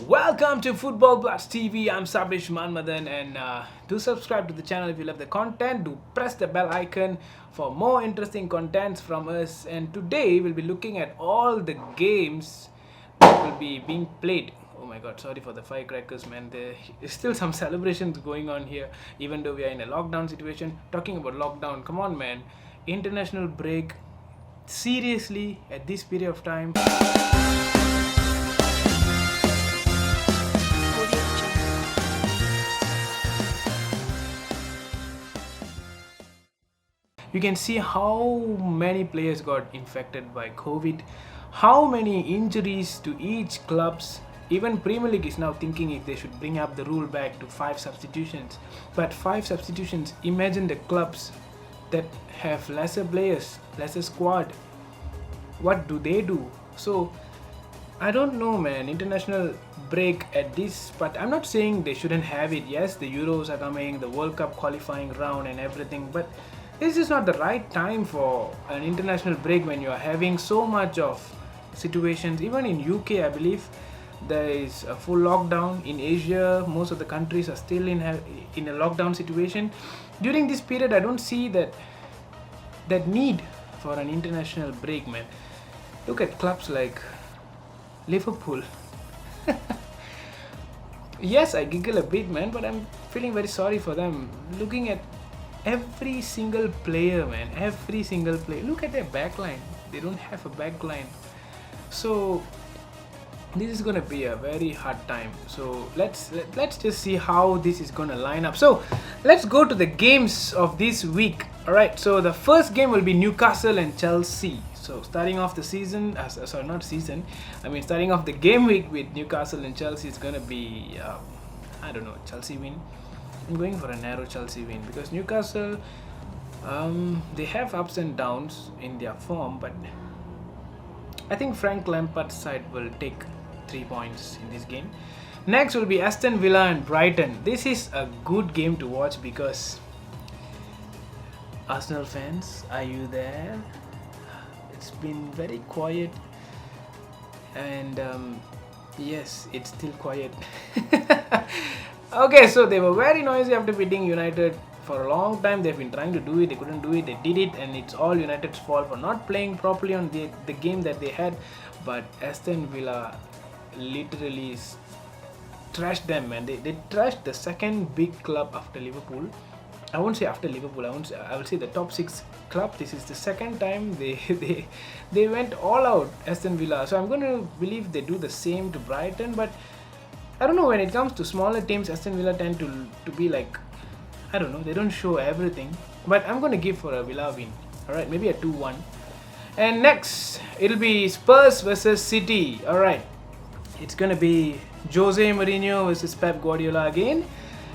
Welcome to Football Bluds TV. I'm Sabesh Manmathan, and do subscribe to the channel if you love the content. Do press the bell icon for more interesting contents from us. And today we'll be looking at all the games that will be being played. Oh my god, sorry for the firecrackers, man. There is still some celebrations going on here, even though we are in a lockdown situation. Talking about lockdown, come on, man. International break. Seriously, at this period of time. You can see how many players got infected by COVID, how many injuries to each clubs. Even Premier League is now thinking if they should bring up the rule back to 5 substitutions. But 5 substitutions, imagine the clubs that have lesser players, lesser squad. What do they do? So I don't know, man. International break at this, but I'm not saying they shouldn't have it. Yes, the Euros are coming, the World Cup qualifying round and everything, but this is not the right time for an international break when you are having so much of situations. Even in UK, I believe there is a full lockdown. In Asia, most of the countries are still in a lockdown situation. During this period, I don't see that need for an international break, man. Look at clubs like Liverpool. Yes, I giggle a bit, man, but I'm feeling very sorry for them. Looking at every single player, man, every single player. Look at their backline. They don't have a backline. So this is gonna be a very hard time. So let's just see how this is gonna line up. So let's go to the games of this week. All right. So the first game will be Newcastle and Chelsea. So starting off the season, starting off the game week with Newcastle and Chelsea is gonna be, I don't know, Chelsea win. I'm going for a narrow Chelsea win because Newcastle, they have ups and downs in their form, but I think Frank Lampard's side will take 3 points in this game. Next will be Aston Villa and Brighton. This is a good game to watch because Arsenal fans, are you there? It's been very quiet, and yes, it's still quiet. Okay, so they were very noisy after beating United for a long time. They've been trying to do it, they couldn't do it, they did it, and it's all United's fault for not playing properly on the game that they had. But Aston Villa literally trashed them, man. They trashed the second big club after Liverpool. I won't say after Liverpool, I will say the top 6 club. This is the second time they went all out, Aston Villa. So I'm going to believe they do the same to Brighton, but I don't know, when it comes to smaller teams, Aston Villa tend to be like, I don't know, they don't show everything. But I'm going to give for a Villa win. Alright, maybe a 2-1. And next, it'll be Spurs versus City. Alright, it's going to be Jose Mourinho versus Pep Guardiola again.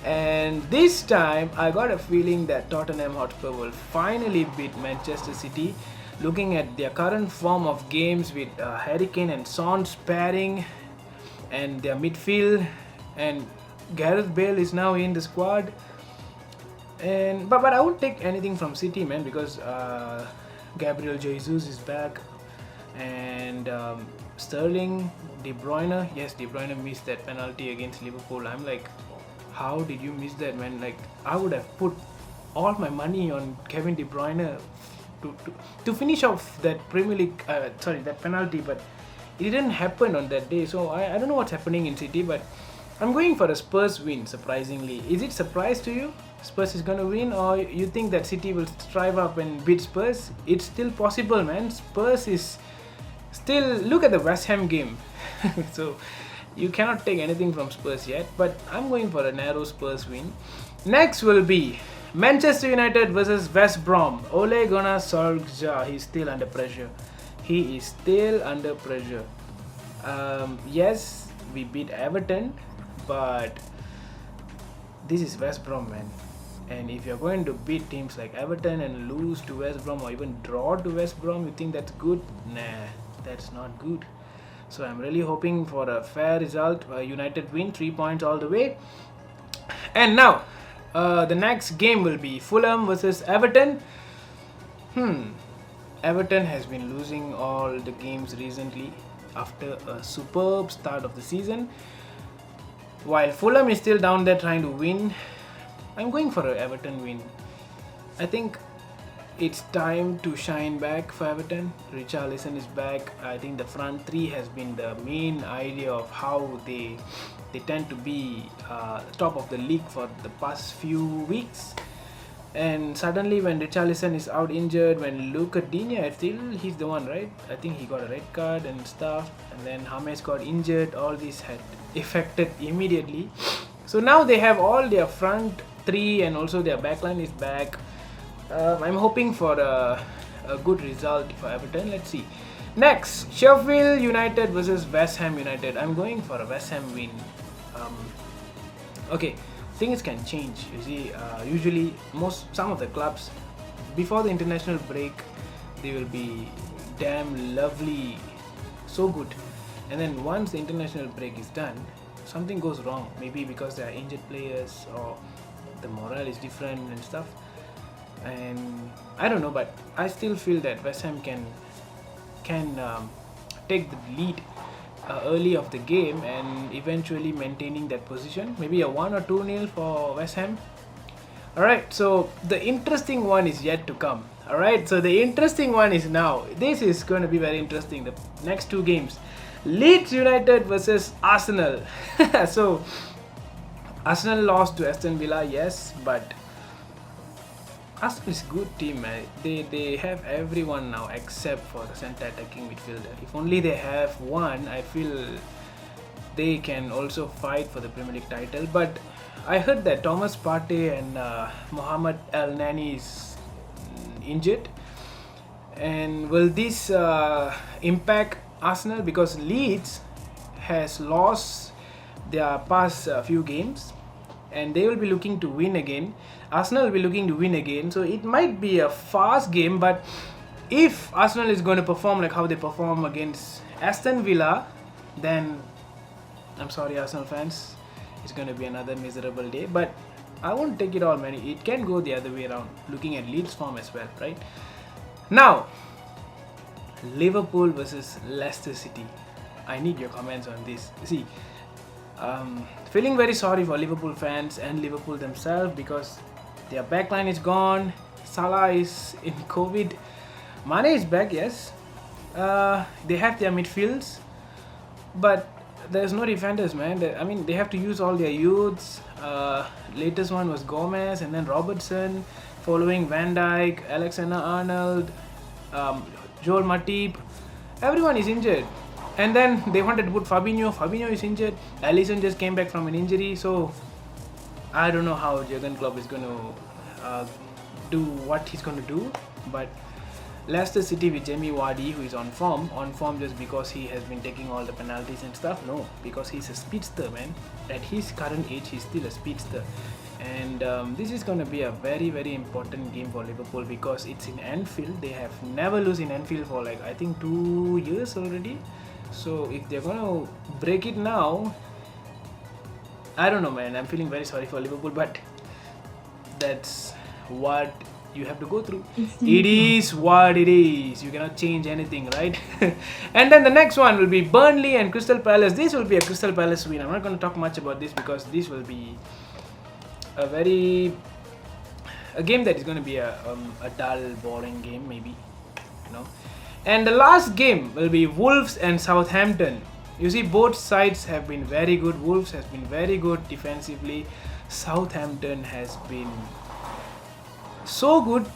And this time, I got a feeling that Tottenham Hotspur will finally beat Manchester City. Looking at their current form of games with Harry Kane and Son pairing, and their midfield, and Gareth Bale is now in the squad, and but I won't take anything from City, man, because Gabriel Jesus is back, and Sterling, De Bruyne. Yes, De Bruyne missed that penalty against Liverpool. I'm like, how did you miss that, man? Like, I would have put all my money on Kevin De Bruyne to finish off that Premier League, that penalty, but it didn't happen on that day. So I don't know what's happening in City, but I'm going for a Spurs win, surprisingly. Is it surprise to you? Spurs is going to win, or you think that City will strive up and beat Spurs? It's still possible, man. Spurs is still... Look at the West Ham game. So you cannot take anything from Spurs yet, but I'm going for a narrow Spurs win. Next will be Manchester United versus West Brom. Ole Gunnar Solskjaer, he's still under pressure. He is still under pressure. Yes, we beat Everton, but this is West Brom, man. And if you're going to beat teams like Everton and lose to West Brom, or even draw to West Brom, you think that's good? Nah, that's not good. So I'm really hoping for a fair result. United win, 3 points all the way. And now, the next game will be Fulham versus Everton. Everton has been losing all the games recently after a superb start of the season. while Fulham is still down there trying to win. I'm going for an Everton win. I think it's time to shine back for Everton. Richarlison is back. I think the front three has been the main idea of how they tend to be top of the league for the past few weeks. And suddenly when Richarlison is out injured, when Luca Digne, he's the one, right? I think he got a red card and stuff, and then James got injured. All this had affected immediately. So now they have all their front three and also their backline is back. I'm hoping for a good result for Everton. Let's see. Next, Sheffield United versus West Ham United. I'm going for a West Ham win. Okay, things can change. You see, usually some of the clubs before the international break, they will be damn lovely, so good, and then once the international break is done, something goes wrong. Maybe because there are injured players or the morale is different and stuff. And I don't know, but I still feel that West Ham can take the lead early of the game and eventually maintaining that position. Maybe a 1 or 2-0 for West Ham. Alright, so the interesting one is yet to come. Alright, so the interesting one is now. This is going to be very interesting. The next two games, Leeds United versus Arsenal. So Arsenal lost to Aston Villa, yes, but Arsenal is a good team, man. They have everyone now except for the center attacking midfielder. If only they have one, I feel they can also fight for the Premier League title. But I heard that Thomas Partey and Salah Elneny is injured. And will this impact Arsenal? Because Leeds has lost their past few games and they will be looking to win again. Arsenal will be looking to win again, so it might be a fast game. But if Arsenal is going to perform like how they perform against Aston Villa, then I'm sorry Arsenal fans, it's going to be another miserable day. But I won't take it all, man. It can go the other way around, looking at Leeds form as well, right? Now, Liverpool versus Leicester City. I need your comments on this. See, feeling very sorry for Liverpool fans and Liverpool themselves because their backline is gone. Salah is in COVID. Mane is back, yes. They have their midfields, but there's no defenders, man. They have to use all their youths. Latest one was Gomez and then Robertson, following Van Dijk, Alexander-Arnold, Joel Matip. Everyone is injured. And then they wanted to put Fabinho. Fabinho is injured. Alisson just came back from an injury. So I don't know how Jurgen Klopp is going to do what he's going to do. But Leicester City with Jamie Vardy, who is on form just because he has been taking all the penalties and stuff. No, because he's a speedster, man. At his current age, he's still a speedster. And this is going to be a very, very important game for Liverpool because it's in Anfield. They have never lost in Anfield for like, I think 2 years already. So if they're going to break it now, I don't know, man. I'm feeling very sorry for Liverpool, but that's what you have to go through. It is what it is. You cannot change anything, right? And then the next one will be Burnley and Crystal Palace. This will be a Crystal Palace win. I'm not going to talk much about this because this will be a game that is going to be a dull, boring game, maybe, you know. And the last game will be Wolves and Southampton. You see, both sides have been very good. Wolves has been very good defensively. Southampton has been so good.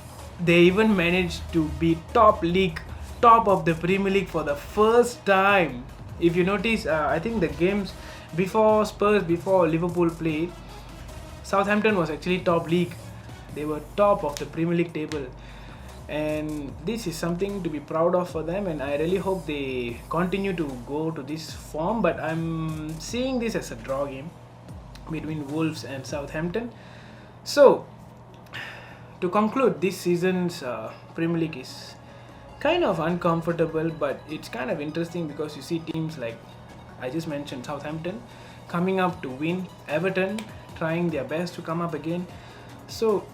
They even managed to be top of the Premier League for the first time. If you notice, I think the games before Liverpool played, Southampton was actually top league. They were top of the Premier League table. And this is something to be proud of for them, and I really hope they continue to go to this form. But I'm seeing this as a draw game between Wolves and Southampton. So to conclude, this season's Premier League is kind of uncomfortable, but it's kind of interesting because you see teams like I just mentioned, Southampton coming up to win, Everton trying their best to come up again. So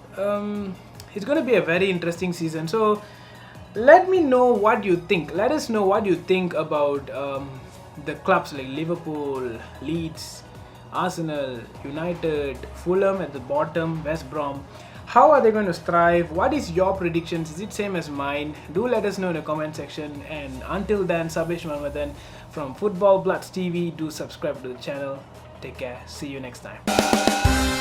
it's going to be a very interesting season. So let me know what you think. Let us know what you think about the clubs like Liverpool, Leeds, Arsenal, United, Fulham at the bottom, West Brom. How are they going to strive? What is your predictions? Is it same as mine? Do let us know in the comment section. And until then, Sabesh Manmathan from Football Bluds TV. Do subscribe to the channel. Take care. See you next time.